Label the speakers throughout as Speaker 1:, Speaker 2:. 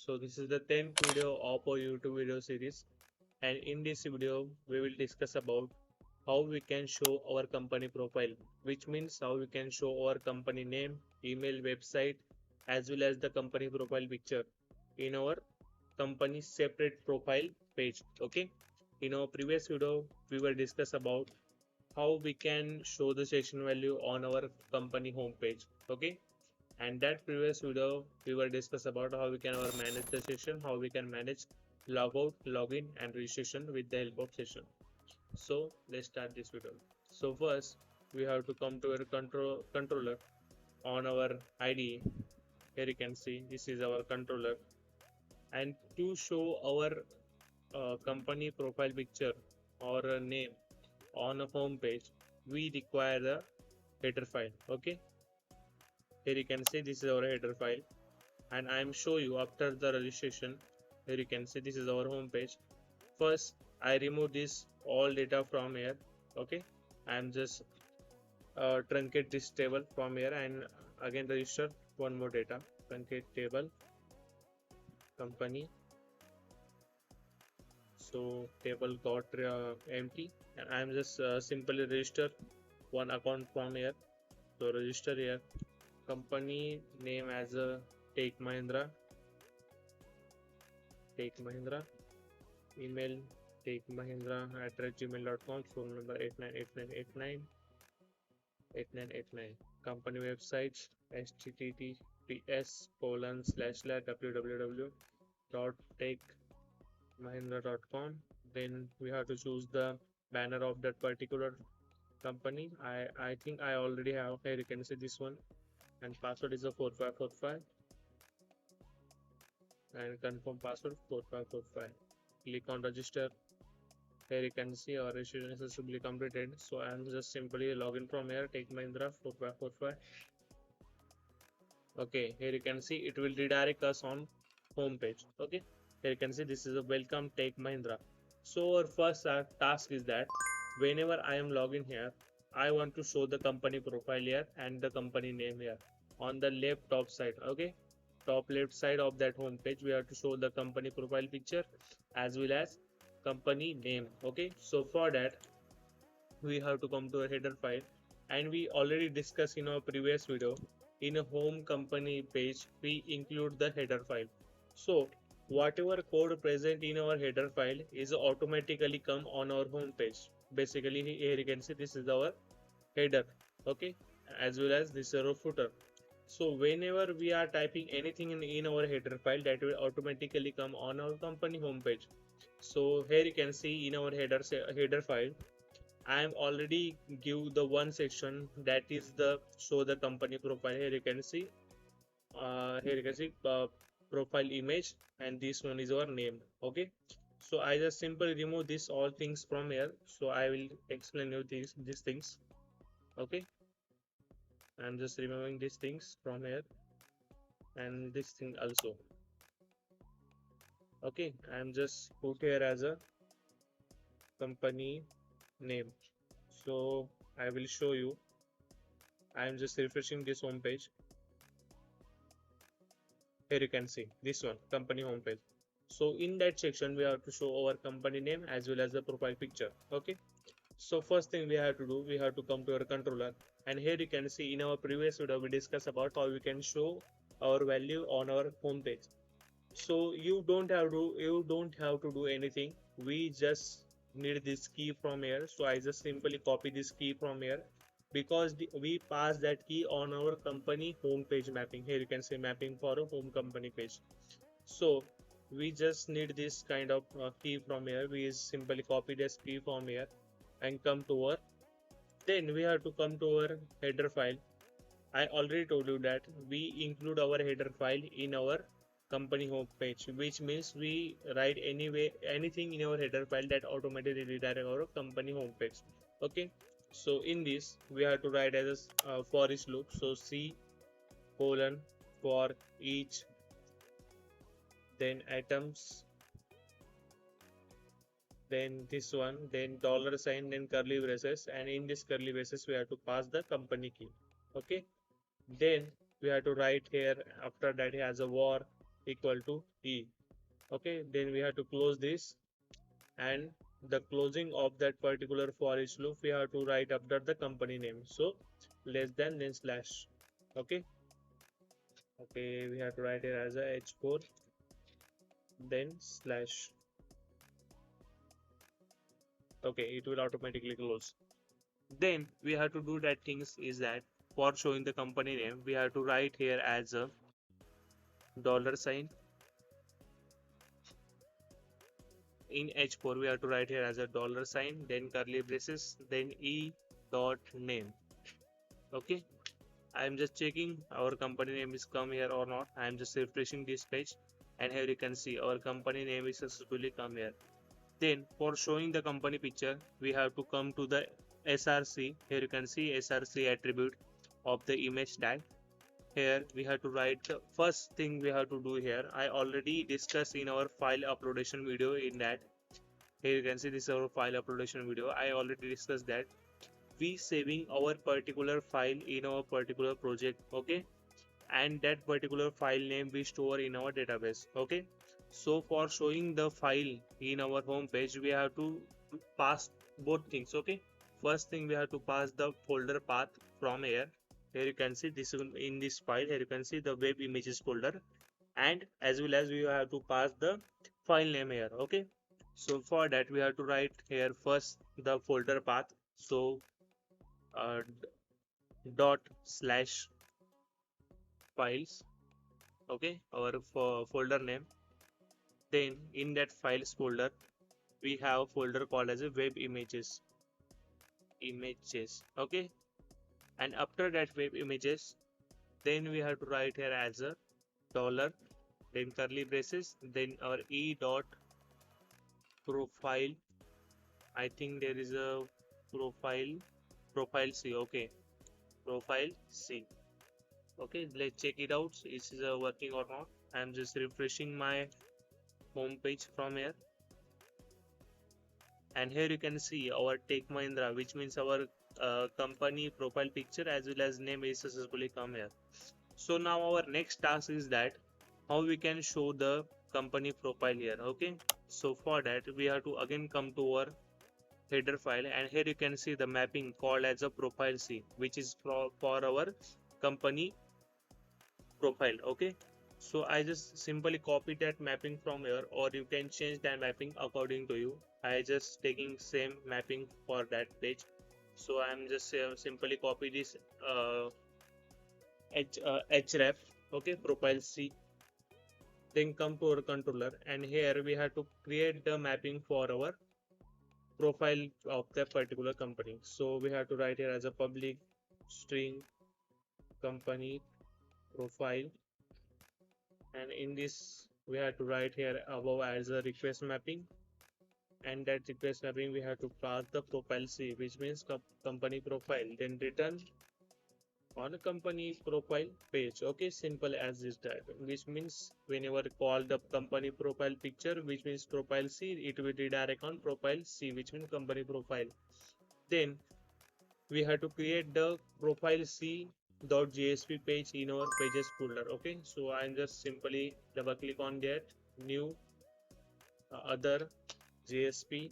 Speaker 1: So this is the 10th video of our YouTube video series, and in this video we will discuss about how we can show our company profile, which means how we can show our company name, email, website, as well as the company profile picture in our company separate profile page. Okay, in our previous video we will discuss about how we can show the session value on our company homepage. Okay, and that previous video we will discuss about how we can manage the session, how we can manage logout, login and registration with the help of session. So let's start this video. So first we have to come to our controller on our IDE. Here you can see this is our controller, and to show our company profile picture or a name on a home page, we require the header file. Okay, here you can see this is our header file, and I am show you after the registration. Here you can see this is our home page. First I remove this all data from here. Okay, I am just truncate this table from here and again register one more data. Truncate table company. So table got empty, and I am just simply register one account from here. So register here company name as a Take Mahindra, email takemahindra@gmail.com, phone number 8989898989, company website https://www.takemahindra.com. Then we have to choose the banner of that particular company. I think I already have. Here you can see this one, and password is a 4545, and confirm password 4545. Click on register. Here you can see our registration is successfully completed. So I am just simply login from here. Take Mahindra 4545. Okay, here you can see it will redirect us on home page. Okay, here you can see this is a welcome Take Mahindra. So our first task is that whenever I am logging here, I want to show the company profile here and the company name here on the left top side. Okay, top left side of that home page we have to show the company profile picture as well as company name. Okay, so for that we have to come to a header file, and we already discussed in our previous video, in a home company page we include the header file. So whatever code present in our header file is automatically come on our home page. Basically here you can see this is our header. Okay, as well as this is our footer. So whenever we are typing anything in our header file, that will automatically come on our company homepage. So here you can see in our header file, I am already give the one section that is the show the company profile. Here you can see profile image, and this one is our name. Okay, so I just simply remove this all things from here. So I will explain you these things. Okay, I'm just removing these things from here and this thing also. Okay, I'm just put here as a company name. So I will show you. I'm just refreshing this home page. Here you can see this one, company home page. So in that section we have to show our company name as well as the profile picture. Okay, so first thing we have to do, we have to come to our controller, and here you can see in our previous video we discussed about how we can show our value on our home page. So you don't have to do anything. We just need this key from here. So I just simply copy this key from here, because we pass that key on our company home page mapping. Here you can see mapping for a home company page. So we just need this kind of key from here. We simply copy this key from here and come to our, then we have to come to our header file. I already told you that we include our header file in our company home page, which means we write anything in our header file that automatically redirect our company home page. Okay, so in this we have to write as a for each loop. So C colon for each, then items, then this one, then dollar sign, then curly braces, and in this curly braces we have to pass the company key. Okay, then we have to write here after that as a var equal to E. Okay, then we have to close this, and the closing of that particular for each loop we have to write after the company name. So less than then slash. Okay, we have to write it as a h4 then slash. Okay, it will automatically close. Then we have to do that things is that for showing the company name we have to write here as a dollar sign. In h4 we have to write here as a dollar sign, then curly braces, then e dot name. Okay, I am just checking our company name is come here or not. I am just refreshing this page, and here you can see our company name is successfully come here. Then for showing the company picture we have to come to the src. Here you can see src attribute of the image tag. Here we have to write the first thing we have to do here. I already discussed in our file uploadation video in that. Here you can see this is our file uploadation video. I already discussed that we saving our particular file in our particular project. Okay, and that particular file name we store in our database. Okay, so for showing the file in our home page we have to pass both things. Okay, first thing we have to pass the folder path from here. Here you can see this in this file. Here you can see the web images folder, and as well as we have to pass the file name here. Okay, so for that we have to write here first the folder path. So uh, dot slash files. Okay, our folder name. Then in that files folder we have a folder called as a web images. Okay, and after that web images then we have to write here as a dollar, then curly braces, then our e dot profile. I think there is a profile c. Okay, profile c. Okay, let's check it out. Is it working or not? I'm just refreshing my home page from here, and here you can see our Tech Mahindra, which means our company profile picture as well as name is successfully come here. So now our next task is that how we can show the company profile here. Okay, so for that we have to again come to our header file, and here you can see the mapping called as a profile C, which is for our company profile. Okay, so I just simply copy that mapping from here, or you can change that mapping according to you. I just taking same mapping for that page, so I'm just simply copy this href. Okay, profile C, then come to our controller, and here we have to create the mapping for our profile of that particular company. So we have to write here as a public string company profile, and in this we have to write here above as a request mapping, and that request mapping we have to pass the profile C, which means company profile, then return on a company profile page. Okay, simple as this, that which means whenever call the company profile picture, which means profile C, it will redirect on profile C, which means company profile. Then we have to create the profile C .jsp page in our pages folder. Okay, so I'm just simply double click on that, new other JSP,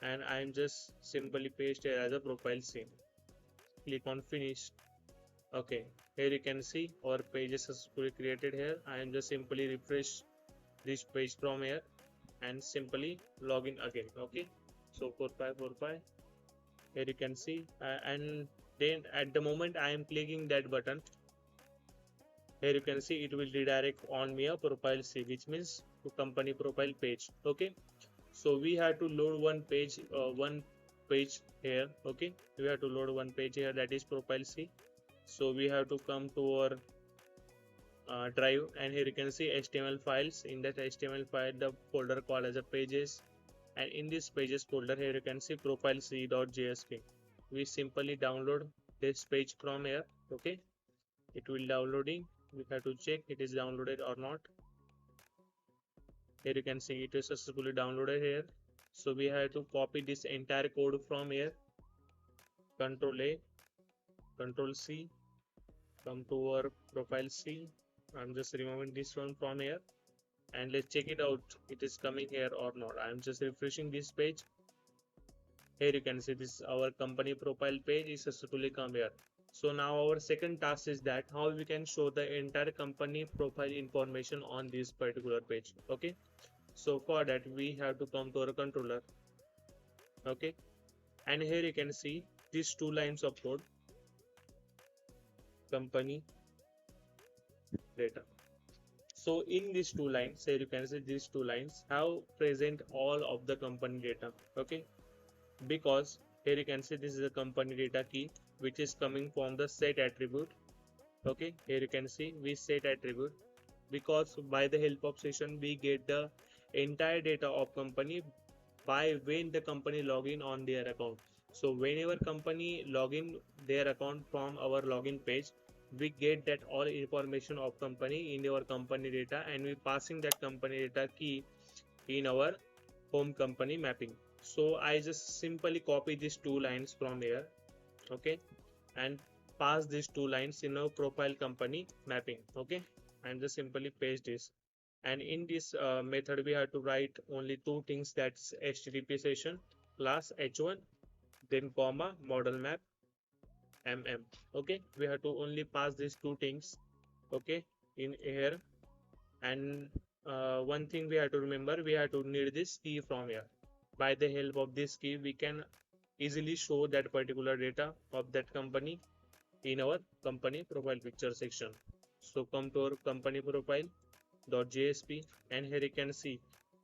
Speaker 1: and I'm just simply paste it as a profile C. Click on finish. Okay, here you can see our page is successfully created here. I am just simply refresh this page from here and simply log in again. Okay, so 4545, here you can see, and then at the moment I am clicking that button, here you can see it will redirect on me a profile C, which means to company profile page. Okay, so we have to load one page here. Okay, we have to load one page here, that is profile C. So we have to come to our drive, and here you can see HTML files. In that HTML file the folder called as a pages, and in this pages folder here you can see profile c.jsp. We simply download this page from here. Okay, it will downloading. We have to check it is downloaded or not. Here you can see it is successfully downloaded here. So we have to copy this entire code from here, Control A, Control C, come to our profile C, I'm just removing this one from here, and let's check it out. It is coming here or not. I'm just refreshing this page. Here you can see this our company profile page is successfully come here. So now our second task is that how we can show the entire company profile information on this particular page. Okay, so for that we have to come to our controller. Okay, and here you can see these two lines of code, company data. So in these two lines, here you can see these two lines have present all of the company data. Okay, because here you can see this is a company data key which is coming from the set attribute. Okay, here you can see we set attribute, because by the help of session we get the entire data of company by when the company login on their account. So whenever company login their account from our login page, we get that all information of company in our company data, and we passing that company data key in our home company mapping. So I just simply copy these two lines from here. Okay, and pass these two lines in a profile company mapping. Okay, and just simply paste this, and in this method we have to write only two things, that's http session class h1, then comma model map mm. Okay, we have to only pass these two things. Okay, in here, and one thing we have to remember, we have to need this key from here. By the help of this key we can easily show that particular data of that company in our company profile picture section. So come to our company profile .jsp, and here you can see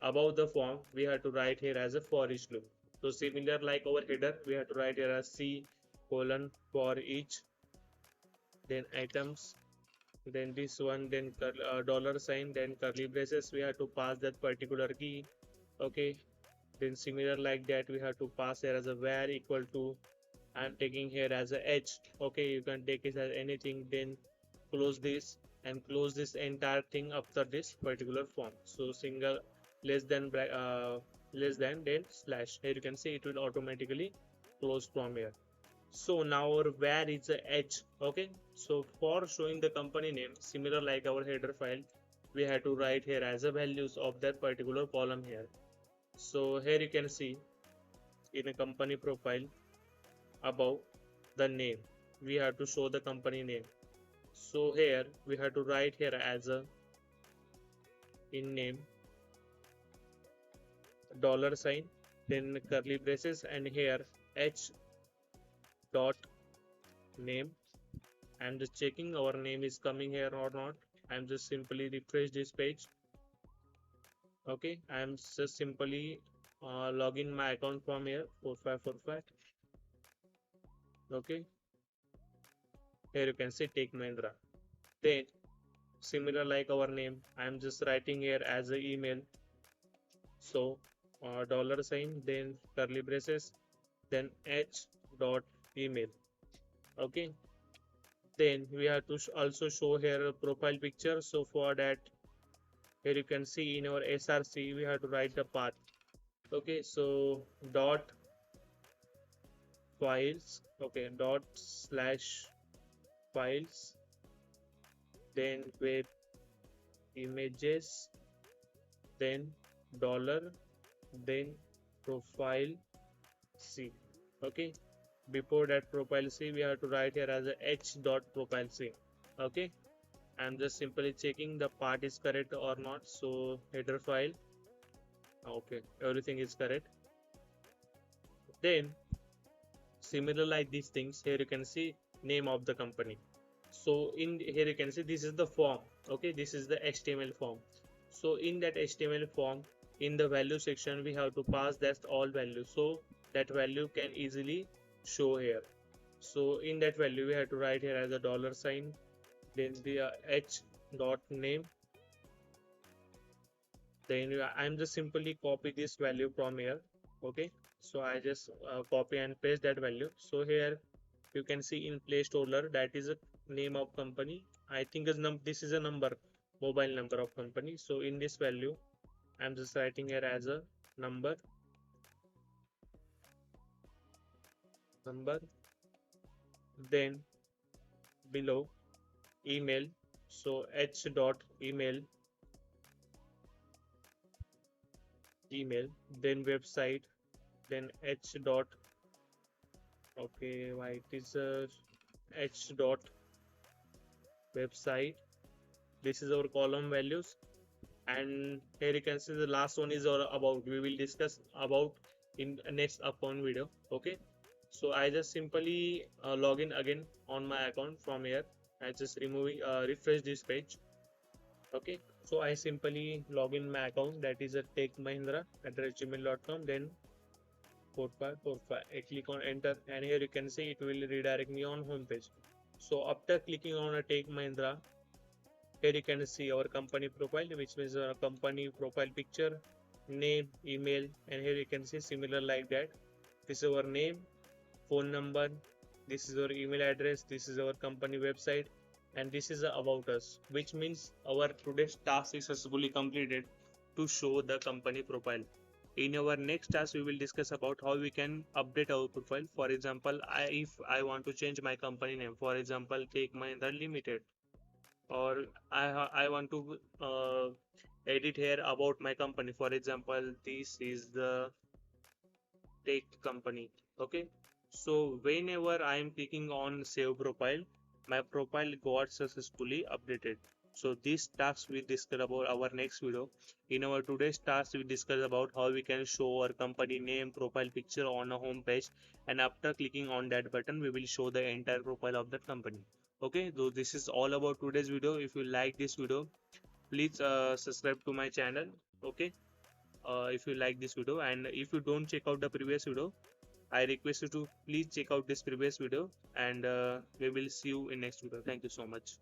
Speaker 1: above the form we have to write here as a for each loop. So similar like our header, we have to write here as c colon for each, then items, then this one, then dollar sign, then curly braces, we have to pass that particular key. Okay, then similar like that we have to pass here as a var equal to, I'm taking here as a h. Okay, you can take it as anything, then close this, and close this entire thing after this particular form. So single less than less than, then slash, here you can see it will automatically close from here. So now our var is a h. Okay, so for showing the company name, similar like our header file, we have to write here as a values of that particular column here. So here you can see in a company profile above the name, we have to show the company name. So here we have to write here as a in name dollar sign, then curly braces, and here h dot name. I'm just checking our name is coming here or not. I'm just simply refresh this page. Okay, I'm just simply login my account from here 4545. Okay, here you can see take Mahindra. Then similar like our name, I'm just writing here as a email. So dollar sign, then curly braces, then h dot email. Okay, then we have to also show here a profile picture. So for that, here you can see in our src we have to write the path. Okay, so dot files, okay, dot slash files, then web images, then dollar, then profile c. Okay, before that profile c we have to write here as a h dot profile c. Okay, I'm just simply checking the part is correct or not. So header file, okay, everything is correct. Then similar like these things, here you can see name of the company. So in here you can see this is the form. Okay, this is the html form. So in that html form, in the value section we have to pass that all values, so that value can easily show here. So in that value we have to write here as a dollar sign, then the h dot name. Then I'm just simply copy this value from here. Okay, so I just copy and paste that value. So here you can see in placeholder that is a name of company. I think is this is a number, mobile number of company. So in this value I'm just writing here as a number, then below email, So h dot email, then website, then h dot, okay, why it is h dot website. This is our column values, and here you can see the last one is our about. We will discuss about in next upon video. Okay, so I just simply log in again on my account from here. I just refresh this page. Okay, so I simply log in my account, that is a techmahindra@gmail.com, then 4545. I click on enter, and here you can see it will redirect me on home page. So after clicking on a Take Mahindra, here you can see our company profile, which means our company profile picture, name, email, and here you can see similar like that. This is our name, phone number, this is our email address, this is our company website, and this is about us, which means our today's task is successfully completed to show the company profile. In our next task, we will discuss about how we can update our profile. For example, if I want to change my company name, for example, take Mahindra Limited, or I want to edit here about my company. For example, this is the tech company. Okay, so whenever I am clicking on save profile, my profile got successfully updated. So this task we discuss about our next video. In our today's task, we discuss about how we can show our company name profile picture on a home page, and after clicking on that button we will show the entire profile of that company. Okay, so this is all about today's video. If you like this video, please subscribe to my channel. Okay, if you like this video, and if you don't check out the previous video, I request you to please check out this previous video, and we will see you in next video. Thank you so much.